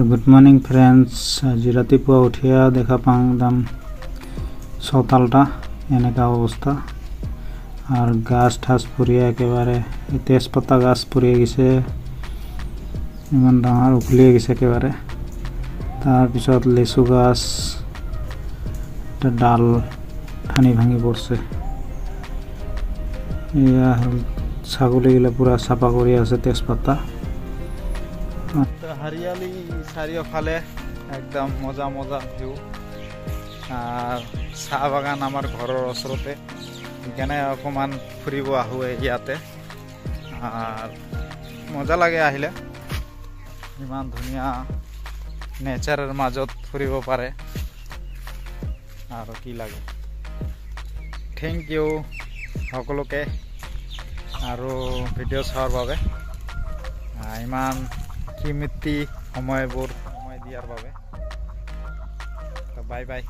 Good morning friends, আজি রাতিপুয়া উঠিয়া দেখা পাং একদম সকালটা এনেকা অবস্থা আর গাছ ঠাস পুড়িয়ে একেবারে তেজপাতা গাছ পুড়িয়ে গেছে, ইমান ডাঙৰ উখলিয়ে গেছে একেবাৰে। তাৰপিছত লেচু গাছ এটা ডাল ঠানি ভাঙি পড়ছে। এয়া ছাগলীগিলা পুৰা চাফা কৰি আছে তেজপাতা। হাৰিয়ালি চাৰিওফালে একদম মজা মজা ভিউ আৰ চাহ বাগান আমাৰ ঘৰেৰ ওচৰতে, সেইকাৰণে অকমান ফুৰিব আহো ইয়াতে। আৰ মজা লাগে আহিলে, ইমান ধুনীয়া নেচাৰৰ মাজত ফুৰিব পাৰে আৰু কি লাগে। থেংক ইউ সকলোকে আৰু ভিডিঅ' চোৱাৰ বাবে, ইমান কিমতি সময় দিয়াৰ বাবে। Bye bye.